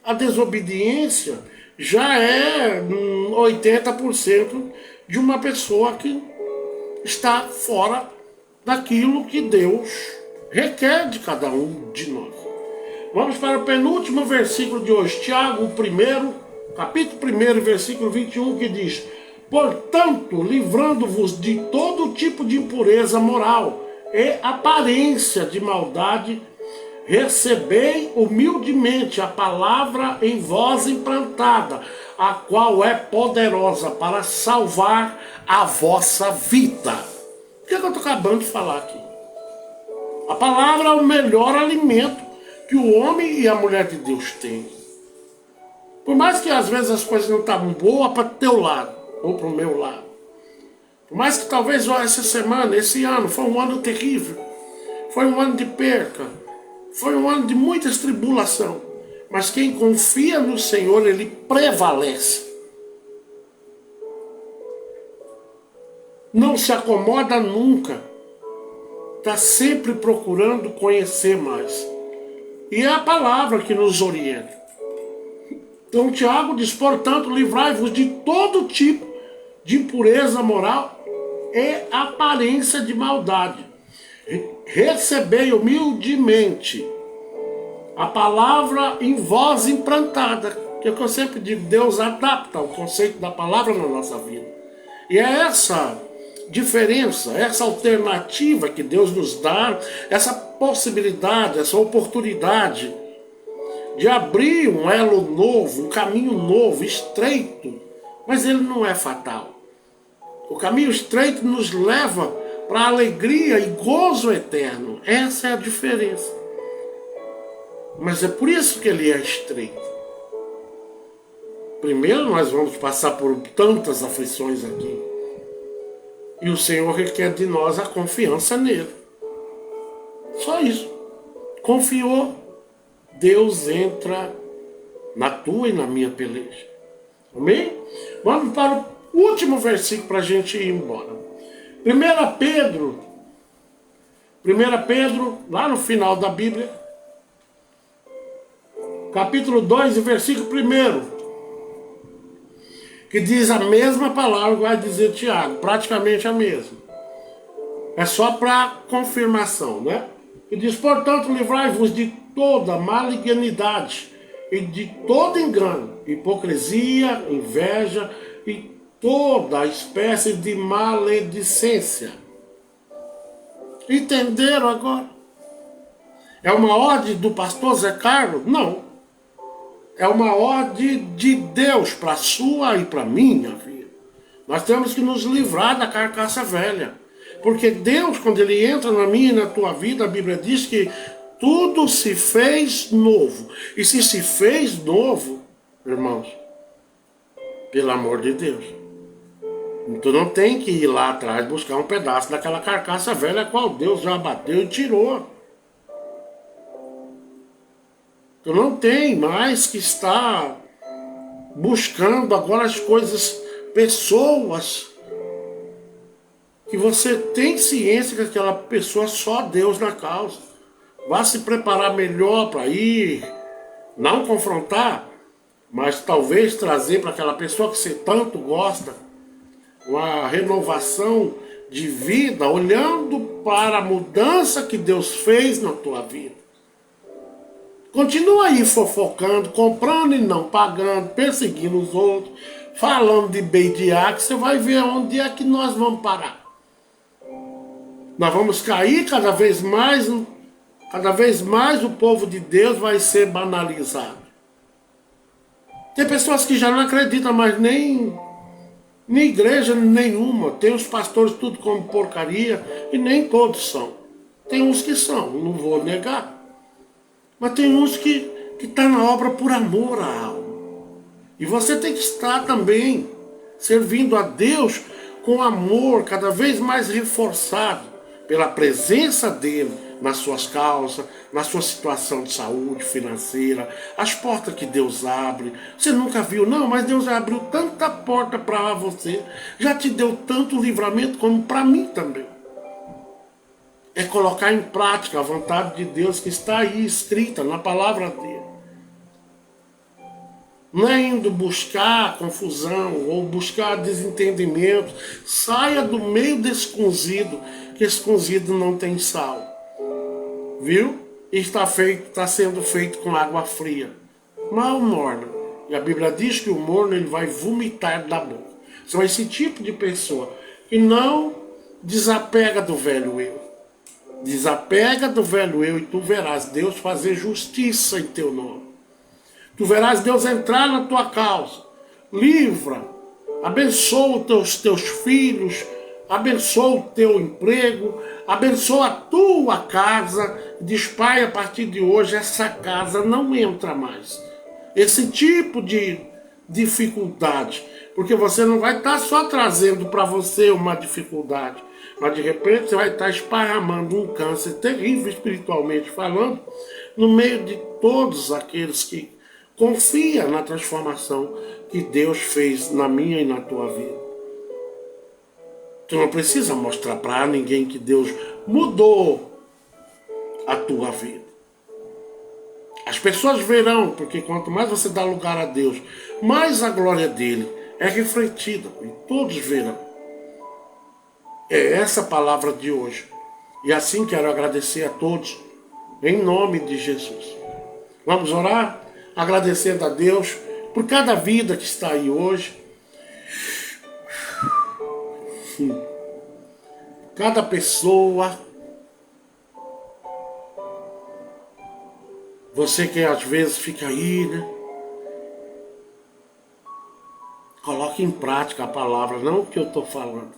A desobediência já é 80% de uma pessoa que está fora daquilo que Deus requer de cada um de nós. Vamos para o penúltimo versículo de hoje, Tiago, capítulo 1, versículo 21, que diz: portanto, livrando-vos de todo tipo de impureza moral e aparência de maldade, recebei humildemente a palavra em vós implantada, a qual é poderosa para salvar a vossa vida. O que eu estou acabando de falar aqui? A palavra é o melhor alimento que o homem e a mulher de Deus têm. Por mais que às vezes as coisas não estavam boas para o teu lado, ou para o meu lado. Por mais que talvez essa semana, esse ano, foi um ano terrível. Foi um ano de perca. Foi um ano de muitas tribulações. Mas quem confia no Senhor, ele prevalece. Não se acomoda nunca. Está sempre procurando conhecer mais. E é a palavra que nos orienta. Então Tiago diz, portanto, livrai-vos de todo tipo de impureza moral e aparência de maldade. Recebei humildemente a palavra em voz implantada, que é o que eu sempre digo, Deus adapta o conceito da palavra na nossa vida. E é essa diferença, essa alternativa que Deus nos dá, essa possibilidade, essa oportunidade de abrir um elo novo, um caminho novo, estreito, mas ele não é fatal. O caminho estreito nos leva para a alegria e gozo eterno. Essa é a diferença. Mas é por isso que ele é estreito. Primeiro nós vamos passar por tantas aflições aqui. E o Senhor requer de nós a confiança nele. Só isso. Confiou, Deus entra na tua e na minha peleja. Amém? Vamos para o último versículo para a gente ir embora. 1 Pedro, lá no final da Bíblia, capítulo 2, versículo 1, que diz a mesma palavra que vai dizer Tiago, praticamente a mesma. É só para confirmação, né? E diz, portanto, livrai-vos de toda malignidade e de todo engano, hipocrisia, inveja e toda espécie de maledicência. Entenderam agora? É uma ordem do pastor Zé Carlos? Não. É uma ordem de Deus para a sua e para a minha vida. Nós temos que nos livrar da carcaça velha. Porque Deus, quando Ele entra na minha e na tua vida, a Bíblia diz que tudo se fez novo. E se fez novo, irmãos, pelo amor de Deus, tu não tem que ir lá atrás buscar um pedaço daquela carcaça velha a qual Deus já abateu e tirou. Tu não tem mais que estar buscando agora as coisas, pessoas, que você tem ciência que aquela pessoa só Deus na causa. Vá se preparar melhor para ir, não confrontar, mas talvez trazer para aquela pessoa que você tanto gosta uma renovação de vida, olhando para a mudança que Deus fez na tua vida. Continua aí fofocando, comprando e não pagando, perseguindo os outros, falando de bem de A, que você vai ver onde é que nós vamos parar. Nós vamos cair cada vez mais o povo de Deus vai ser banalizado. Tem pessoas que já não acreditam mais nem igreja nenhuma. Tem os pastores tudo como porcaria e nem todos são. Tem uns que são, não vou negar. Mas tem uns que estão na obra por amor à alma. E você tem que estar também servindo a Deus com amor cada vez mais reforçado pela presença dele nas suas causas, na sua situação de saúde financeira, as portas que Deus abre. Você nunca viu, não, mas Deus abriu tanta porta para você, já te deu tanto livramento como para mim também. É colocar em prática a vontade de Deus que está aí escrita na palavra dele. Não é indo buscar confusão ou buscar desentendimento. Saia do meio desse cozido, que esse cozido não tem sal. Viu? E está sendo feito com água fria. Mal morna. E a Bíblia diz que o morno ele vai vomitar da boca. São esse tipo de pessoa que não desapega do velho eu. Desapega do velho eu e tu verás Deus fazer justiça em teu nome. Tu verás Deus entrar na tua causa. Livra. Abençoa os teus filhos abençoa o teu emprego, abençoa a tua casa. Diz, Pai, a partir de hoje essa casa não entra mais. Esse tipo de dificuldade, porque você não vai estar só trazendo para você uma dificuldade, mas de repente você vai estar esparramando um câncer terrível espiritualmente falando, no meio de todos aqueles que confiam na transformação que Deus fez na minha e na tua vida. Tu não precisa mostrar para ninguém que Deus mudou a tua vida. As pessoas verão, porque quanto mais você dá lugar a Deus, mais a glória dele é refletida e todos verão. É essa a palavra de hoje. E assim quero agradecer a todos, em nome de Jesus. Vamos orar? Agradecendo a Deus por cada vida que está aí hoje. Cada pessoa. Você que às vezes fica aí, né? Coloque em prática a palavra, não o que eu estou falando.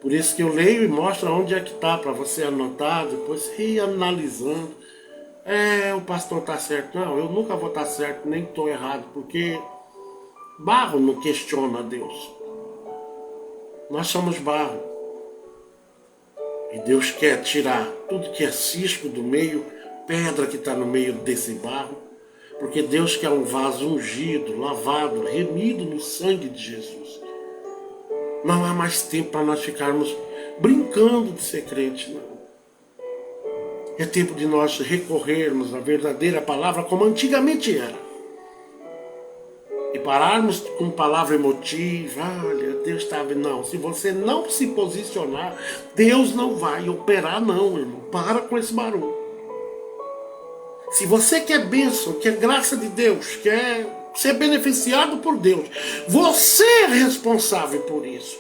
Por isso que eu leio e mostro onde é que está, para você anotar, depois ir analisando. O pastor está certo. Não, eu nunca vou estar certo, nem estou errado, porque barro não questiona Deus. Nós somos barro. E Deus quer tirar tudo que é cisco do meio, pedra que está no meio desse barro, porque Deus quer um vaso ungido, lavado, remido no sangue de Jesus. Não há mais tempo para nós ficarmos brincando de ser crente, não. É tempo de nós recorrermos à verdadeira palavra como antigamente era. E pararmos com palavra emotiva, olha, Deus está vendo. Não, se você não se posicionar, Deus não vai operar não, irmão. Para com esse barulho. Se você quer bênção, quer graça de Deus, quer ser beneficiado por Deus, você é responsável por isso.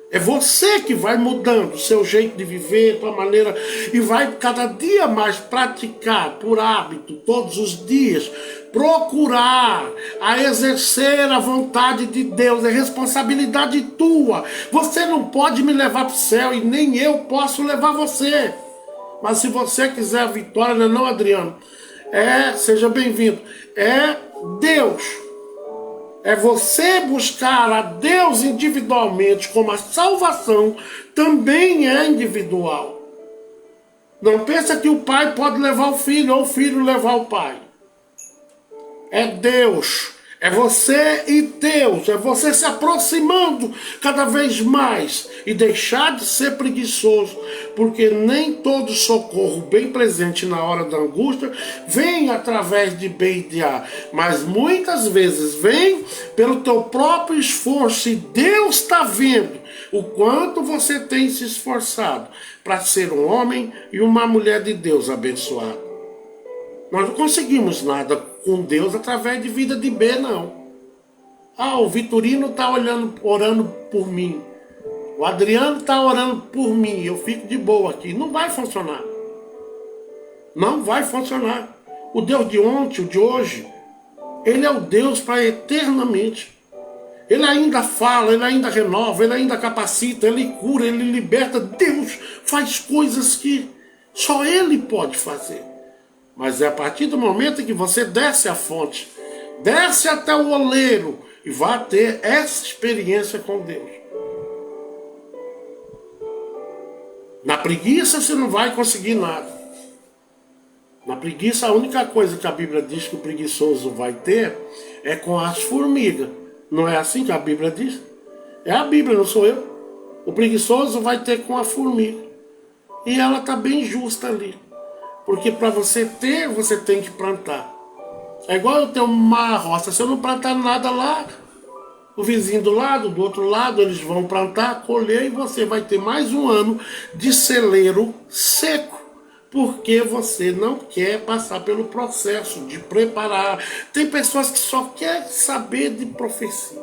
É você que vai mudando o seu jeito de viver, a tua maneira, e vai cada dia mais praticar por hábito, todos os dias, procurar a exercer a vontade de Deus. É responsabilidade tua. Você não pode me levar para o céu e nem eu posso levar você. Mas se você quiser a vitória, não, Adriano, seja bem-vindo. É Deus. É você buscar a Deus individualmente, como a salvação também é individual. Não pensa que o pai pode levar o filho ou o filho levar o pai. É Deus. É você e Deus, é você se aproximando cada vez mais e deixar de ser preguiçoso, porque nem todo socorro bem presente na hora da angústia vem através de B e de A, mas muitas vezes vem pelo teu próprio esforço, e Deus está vendo o quanto você tem se esforçado para ser um homem e uma mulher de Deus abençoado. Nós não conseguimos nada com Deus através de vida de B, não. O Vitorino está orando por mim. O Adriano está orando por mim. Eu fico de boa aqui. Não vai funcionar. Não vai funcionar. O Deus de ontem, o de hoje, Ele é o Deus para eternamente. Ele ainda fala, Ele ainda renova, Ele ainda capacita, Ele cura, Ele liberta. Deus faz coisas que só Ele pode fazer. Mas é a partir do momento em que você desce a fonte, desce até o oleiro e vai ter essa experiência com Deus. Na preguiça você não vai conseguir nada. Na preguiça a única coisa que a Bíblia diz que o preguiçoso vai ter é com as formigas. Não é assim que a Bíblia diz? É a Bíblia, não sou eu. O preguiçoso vai ter com a formiga. E ela está bem justa ali. Porque para você ter, você tem que plantar. É igual eu ter uma roça. Se eu não plantar nada lá, o vizinho do lado, do outro lado, eles vão plantar, colher, e você vai ter mais um ano de celeiro seco. Porque você não quer passar pelo processo de preparar. Tem pessoas que só querem saber de profecia.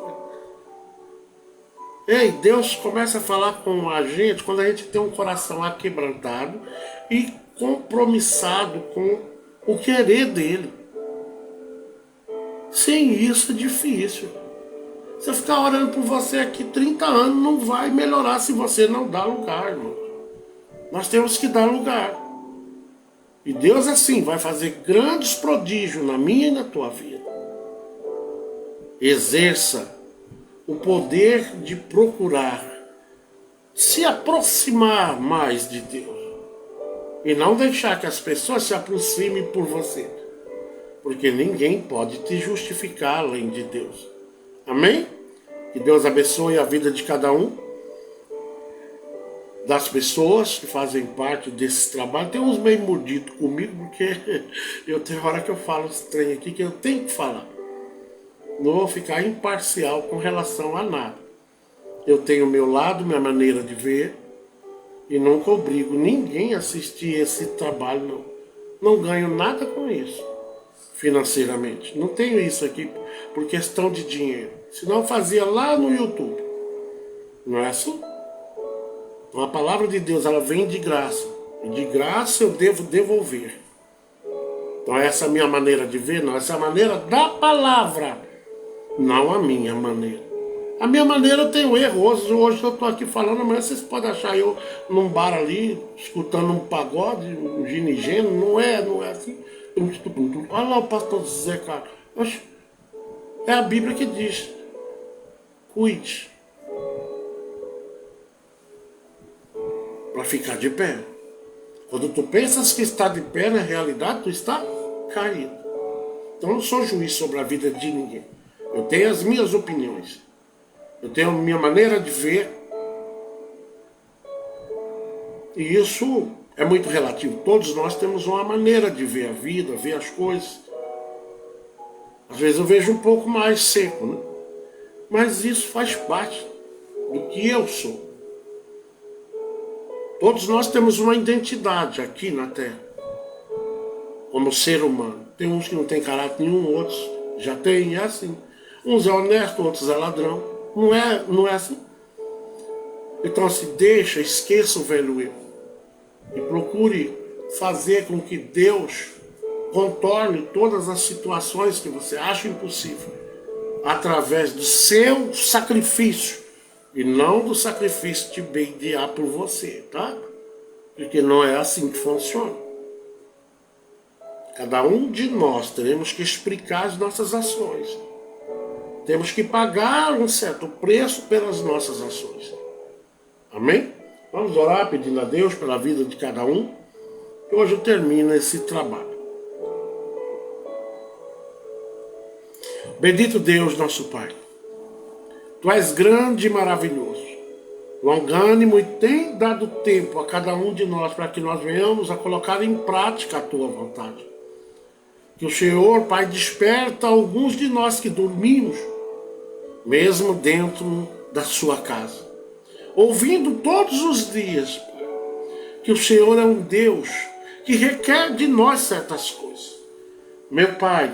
Ei, Deus começa a falar com a gente quando a gente tem um coração aquebrantado e compromissado com o querer dele. Sem isso é difícil. Se eu ficar orando por você aqui 30 anos, não vai melhorar se você não dá lugar, irmão. Nós temos que dar lugar. E Deus, assim, vai fazer grandes prodígios na minha e na tua vida. Exerça o poder de procurar se aproximar mais de Deus. E não deixar que as pessoas se aproximem por você. Porque ninguém pode te justificar além de Deus. Amém? Que Deus abençoe a vida de cada um. Das pessoas que fazem parte desse trabalho. Tem uns meio mordidos comigo, porque eu tenho hora que eu falo esse trem aqui que eu tenho que falar. Não vou ficar imparcial com relação a nada. Eu tenho o meu lado, minha maneira de ver, e nunca obrigo ninguém a assistir esse trabalho, não. Não ganho nada com isso, financeiramente. Não tenho isso aqui por questão de dinheiro. Senão eu fazia lá no YouTube. Não é assim? A palavra de Deus, ela vem de graça. E de graça eu devo devolver. Então essa é a minha maneira de ver, não. Essa é a maneira da palavra. Não a minha maneira. A minha maneira eu tenho erro. Hoje eu estou aqui falando, amanhã vocês podem achar eu num bar ali, escutando um pagode, um ginigeno. Não é assim. Olha lá o pastor Zé Carlos. É a Bíblia que diz. Cuide. Para ficar de pé. Quando tu pensas que está de pé, na realidade tu está caído. Então eu não sou juiz sobre a vida de ninguém. Eu tenho as minhas opiniões. Eu tenho a minha maneira de ver. E isso é muito relativo. Todos nós temos uma maneira de ver a vida, ver as coisas. Às vezes eu vejo um pouco mais seco, né? Mas isso faz parte do que eu sou. Todos nós temos uma identidade aqui na Terra, como ser humano. Tem uns que não tem caráter nenhum, outros já tem, é assim. Uns é honesto, outros é ladrão. Não é assim? Então se deixa, esqueça o velho eu. E procure fazer com que Deus contorne todas as situações que você acha impossível, através do seu sacrifício. E não do sacrifício de beijar por você, tá? Porque não é assim que funciona. Cada um de nós teremos que explicar as nossas ações. Temos que pagar um certo preço pelas nossas ações. Amém? Vamos orar pedindo a Deus pela vida de cada um. E hoje eu termino esse trabalho. Bendito Deus, nosso Pai. Tu és grande e maravilhoso, longânimo, e tem dado tempo a cada um de nós para que nós venhamos a colocar em prática a tua vontade. Que o Senhor, Pai, desperta alguns de nós que dormimos, mesmo dentro da sua casa, ouvindo todos os dias, Pai, que o Senhor é um Deus que requer de nós certas coisas. Meu Pai,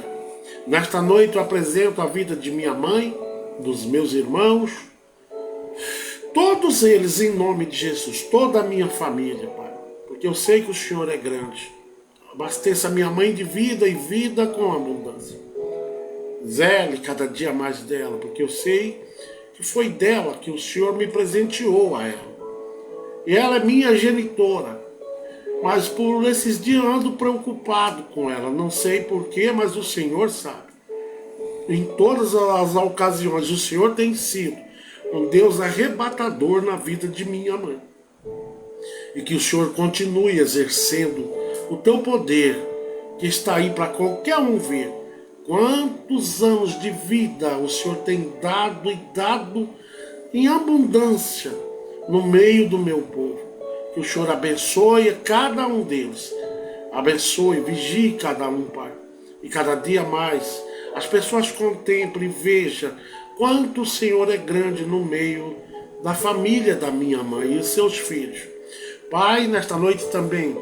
nesta noite eu apresento a vida de minha mãe, dos meus irmãos, todos eles em nome de Jesus, toda a minha família, Pai, porque eu sei que o Senhor é grande. Abasteça a minha mãe de vida e vida com abundância. Zele cada dia mais dela, porque eu sei que foi dela que o Senhor me presenteou a ela. E ela é minha genitora, mas por esses dias eu ando preocupado com ela, não sei porquê, mas o Senhor sabe. Em todas as ocasiões, o Senhor tem sido um Deus arrebatador na vida de minha mãe. E que o Senhor continue exercendo o teu poder, que está aí para qualquer um ver. Quantos anos de vida o Senhor tem dado e dado em abundância no meio do meu povo. Que o Senhor abençoe cada um deles. Abençoe, vigie cada um, Pai. E cada dia mais as pessoas contemplem e vejam quanto o Senhor é grande no meio da família da minha mãe e seus filhos. Pai, nesta noite também,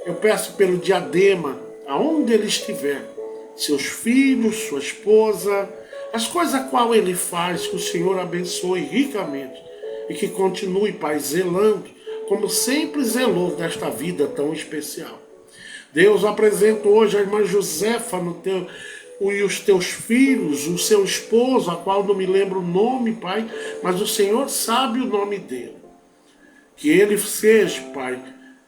eu peço pelo Diadema, aonde ele estiver, seus filhos, sua esposa, as coisas a qual ele faz, que o Senhor abençoe ricamente e que continue, Pai, zelando, como sempre zelou desta vida tão especial. Deus, eu apresento hoje a irmã Josefa e os teus filhos, o seu esposo, a qual não me lembro o nome, Pai, mas o Senhor sabe o nome dele. Que ele seja, Pai,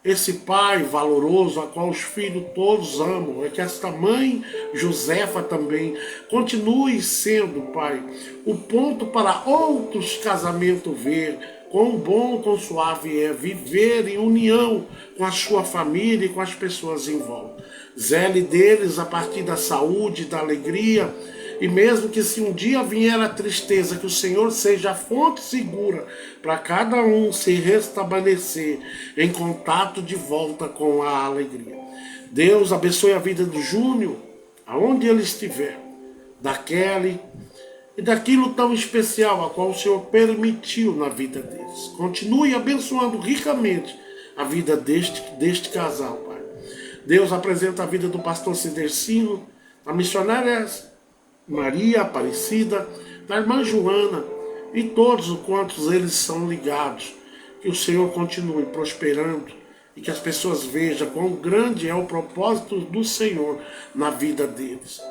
esse pai valoroso, a qual os filhos todos amam. É que esta mãe, Josefa também, continue sendo, Pai, o ponto para outros casamentos ver, quão bom, quão suave é viver em união com a sua família e com as pessoas em volta. Zele deles a partir da saúde, da alegria, e mesmo que se um dia vier a tristeza, que o Senhor seja a fonte segura para cada um se restabelecer em contato de volta com a alegria. Deus abençoe a vida do Júnior, aonde ele estiver, da Kelly e daquilo tão especial a qual o Senhor permitiu na vida deles. Continue abençoando ricamente a vida deste casal, Pai. Deus apresenta a vida do pastor Cidercino, a missionária Maria Aparecida, da irmã Joana e todos os quantos eles são ligados. Que o Senhor continue prosperando e que as pessoas vejam quão grande é o propósito do Senhor na vida deles.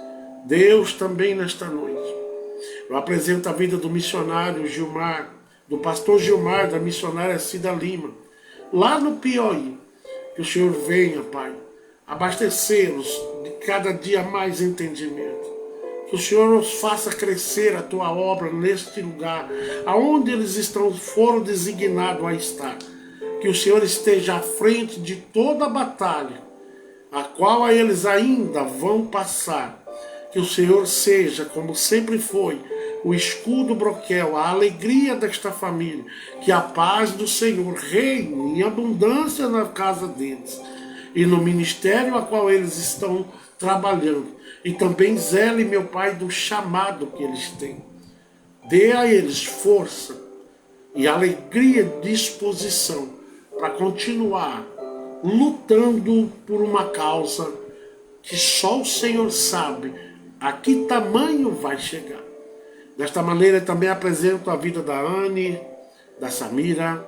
Deus também nesta noite. Eu apresento a vida do missionário Gilmar, do pastor Gilmar, da missionária Cida Lima, lá no Piauí. Que o Senhor venha, Pai, abastecê-los de cada dia mais entendimento. Que o Senhor nos faça crescer a tua obra neste lugar, aonde eles foram designados a estar. Que o Senhor esteja à frente de toda a batalha, a qual eles ainda vão passar. Que o Senhor seja, como sempre foi, o escudo broquel, a alegria desta família. Que a paz do Senhor reine em abundância na casa deles e no ministério a qual eles estão trabalhando. E também zele, meu Pai, do chamado que eles têm. Dê a eles força e alegria de disposição para continuar lutando por uma causa que só o Senhor sabe a que tamanho vai chegar. Desta maneira também apresento a vida da Anne, da Samira,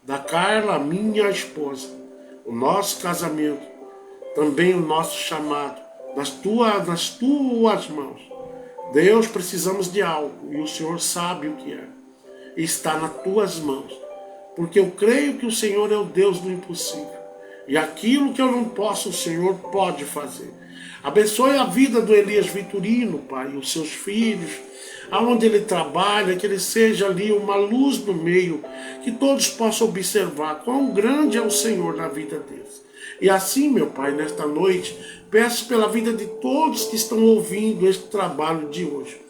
da Carla, minha esposa, o nosso casamento, também o nosso chamado, nas tuas mãos. Deus, precisamos de algo e o Senhor sabe o que é. E está nas tuas mãos. Porque eu creio que o Senhor é o Deus do impossível. E aquilo que eu não posso, o Senhor pode fazer. Abençoe a vida do Elias Vitorino, Pai, os seus filhos, aonde ele trabalha, que ele seja ali uma luz no meio, que todos possam observar quão grande é o Senhor na vida deles. E assim, meu Pai, nesta noite, peço pela vida de todos que estão ouvindo este trabalho de hoje,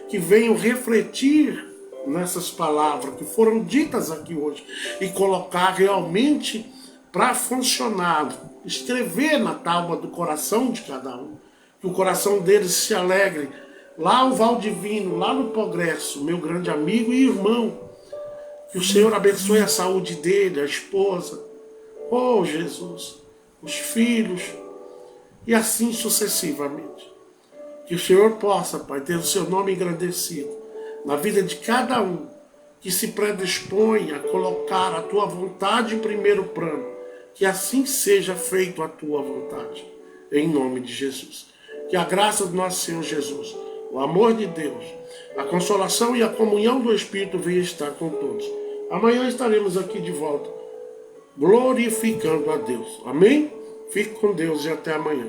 que venham refletir nessas palavras que foram ditas aqui hoje e colocar realmente para funcionar, escrever na tábua do coração de cada um, que o coração deles se alegre. Lá o Valdivino, lá no Progresso, meu grande amigo e irmão, que o Senhor abençoe a saúde dele, a esposa, oh Jesus, os filhos, e assim sucessivamente. Que o Senhor possa, Pai, ter o seu nome engrandecido na vida de cada um que se predispõe a colocar a tua vontade em primeiro plano. Que assim seja feito a tua vontade, em nome de Jesus. Que a graça do nosso Senhor Jesus, o amor de Deus, a consolação e a comunhão do Espírito venha estar com todos. Amanhã estaremos aqui de volta, glorificando a Deus. Amém? Fique com Deus e até amanhã.